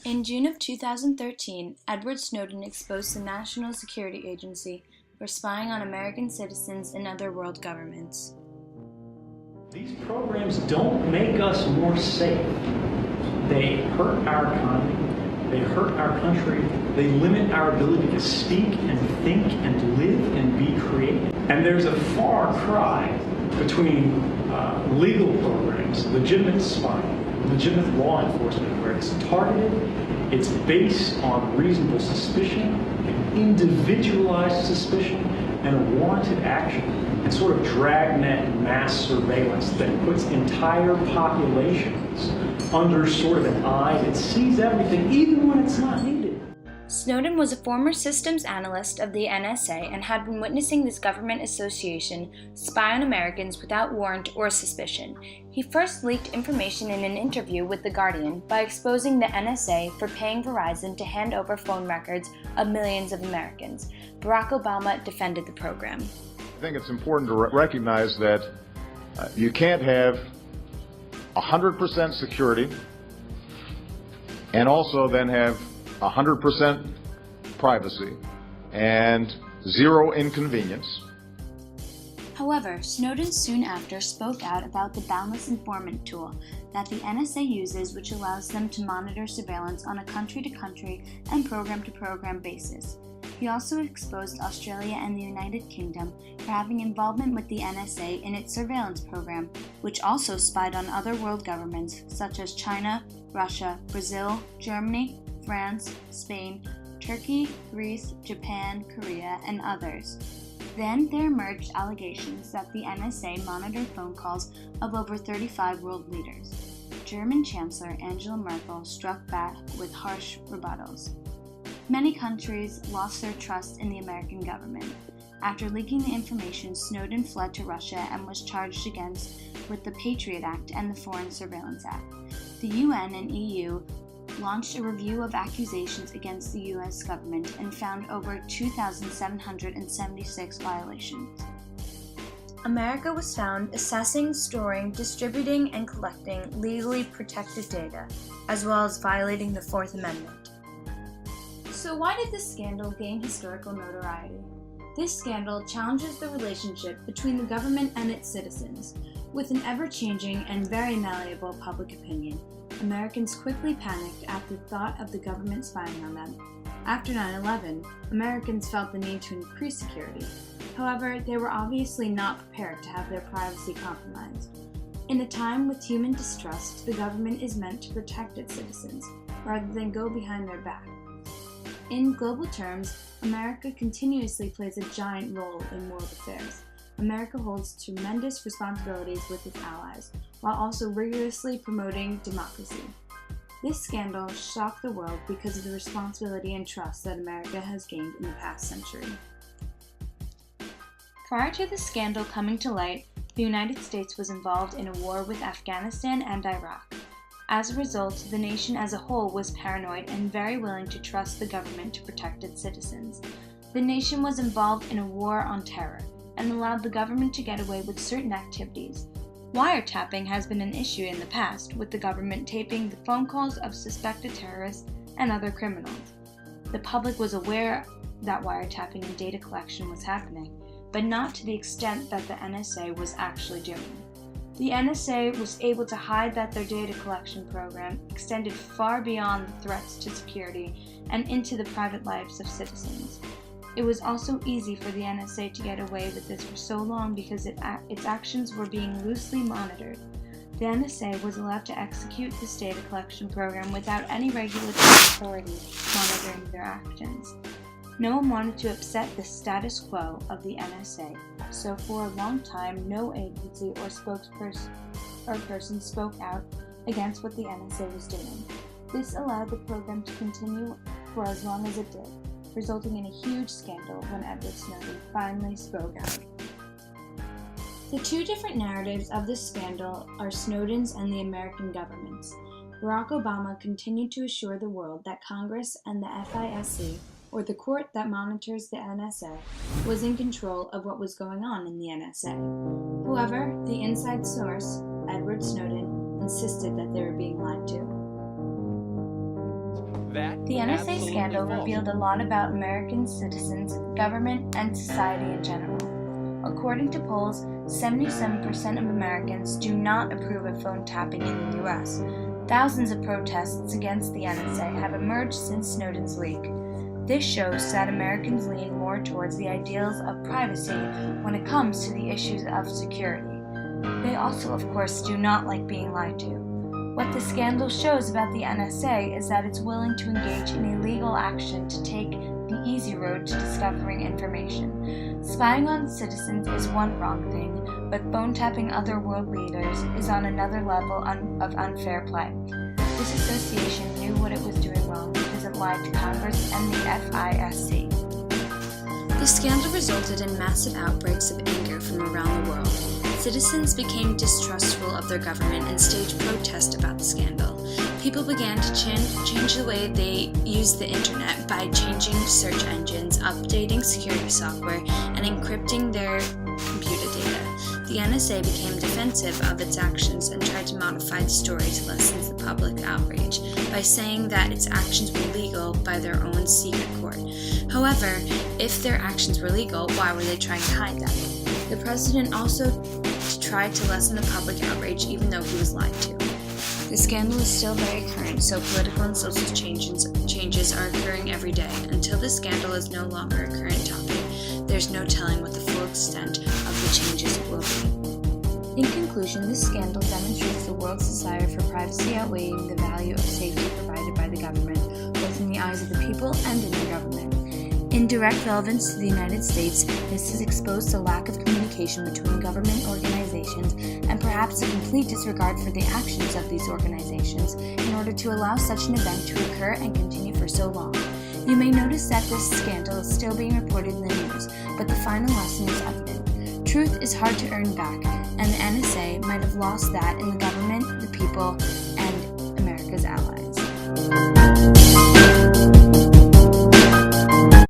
In June of 2013, Edward Snowden exposed the National Security Agency for spying on American citizens and other world governments. These programs don't make us more safe. They hurt our economy, they hurt our country, they limit our ability to speak and think and live and be creative. And there's a far cry between legal programs, legitimate spying, legitimate law enforcement, where it's targeted, it's based on reasonable suspicion, individualized suspicion, and a warranted action, and sort of dragnet mass surveillance that puts entire populations under sort of an eye that sees everything, even when it's not needed. Snowden was a former systems analyst of the NSA and had been witnessing this government association spy on Americans without warrant or suspicion. He first leaked information in an interview with The Guardian by exposing the NSA for paying Verizon to hand over phone records of millions of Americans. Barack Obama defended the program. I think it's important to recognize that you can't have 100% security and also then have 100% privacy and zero inconvenience. However, Snowden soon after spoke out about the boundless informant tool that the NSA uses, which allows them to monitor surveillance on a country-to-country and program-to-program basis. He also exposed Australia and the United Kingdom for having involvement with the NSA in its surveillance program, which also spied on other world governments such as China, Russia, Brazil, Germany, France, Spain, Turkey, Greece, Japan, Korea, and others. Then there emerged allegations that the NSA monitored phone calls of over 35 world leaders. German Chancellor Angela Merkel struck back with harsh rebuttals. Many countries lost their trust in the American government. After leaking the information, Snowden fled to Russia and was charged against with the Patriot Act and the Foreign Surveillance Act. The UN and EU launched a review of accusations against the U.S. government and found over 2,776 violations. America was found assessing, storing, distributing, and collecting legally protected data, as well as violating the Fourth Amendment. So why did this scandal gain historical notoriety? This scandal challenges the relationship between the government and its citizens. With an ever-changing and very malleable public opinion, Americans quickly panicked at the thought of the government spying on them. After 9/11, Americans felt the need to increase security. However, they were obviously not prepared to have their privacy compromised. In a time with human distrust, the government is meant to protect its citizens, rather than go behind their back. In global terms, America continuously plays a giant role in world affairs. America holds tremendous responsibilities with its allies, while also rigorously promoting democracy. This scandal shocked the world because of the responsibility and trust that America has gained in the past century. Prior to the scandal coming to light, the United States was involved in a war with Afghanistan and Iraq. As a result, the nation as a whole was paranoid and very willing to trust the government to protect its citizens. The nation was involved in a war on terror and allowed the government to get away with certain activities. Wiretapping has been an issue in the past, with the government taping the phone calls of suspected terrorists and other criminals. The public was aware that wiretapping and data collection was happening, but not to the extent that the NSA was actually doing. The NSA was able to hide that their data collection program extended far beyond the threats to security and into the private lives of citizens. It was also easy for the NSA to get away with this for so long because its actions were being loosely monitored. The NSA was allowed to execute this data collection program without any regulatory authority monitoring their actions. No one wanted to upset the status quo of the NSA, so for a long time no agency or person spoke out against what the NSA was doing. This allowed the program to continue for as long as it did, resulting in a huge scandal when Edward Snowden finally spoke out. The two different narratives of this scandal are Snowden's and the American government's. Barack Obama continued to assure the world that Congress and the FISC, or the court that monitors the NSA, was in control of what was going on in the NSA. However, the inside source, Edward Snowden, insisted that they were being lied to. The NSA scandal revealed a lot about American citizens, government, and society in general. According to polls, 77% of Americans do not approve of phone tapping in the U.S. Thousands of protests against the NSA have emerged since Snowden's leak. This shows that Americans lean more towards the ideals of privacy when it comes to the issues of security. They also, of course, do not like being lied to. What the scandal shows about the NSA is that it's willing to engage in illegal action to take the easy road to discovering information. Spying on citizens is one wrong thing, but phone tapping other world leaders is on another level of unfair play. This association knew what it was doing wrong because it lied to Congress and the FISC. The scandal resulted in massive outbreaks of anger from around the world. Citizens became distrustful of their government and staged protests about the scandal. People began to change the way they used the internet by changing search engines, updating security software, and encrypting their computer data. The NSA became defensive of its actions and tried to modify the story to lessen the public outrage by saying that its actions were legal by their own secret court. However, if their actions were legal, why were they trying to hide them? The president also tried to lessen the public outrage even though he was lied to. The scandal is still very current, so political and social changes are occurring every day. Until the scandal is no longer a current topic, there's no telling what the full extent of the changes will be. In conclusion, this scandal demonstrates the world's desire for privacy outweighing the value of safety provided by the government, both in the eyes of the people and in their government. In direct relevance to the United States, this has exposed the lack of communication between government organizations and perhaps a complete disregard for the actions of these organizations in order to allow such an event to occur and continue for so long. You may notice that this scandal is still being reported in the news, but the final lesson is evident. Truth is hard to earn back, and the NSA might have lost that in the government, the people, and America's allies.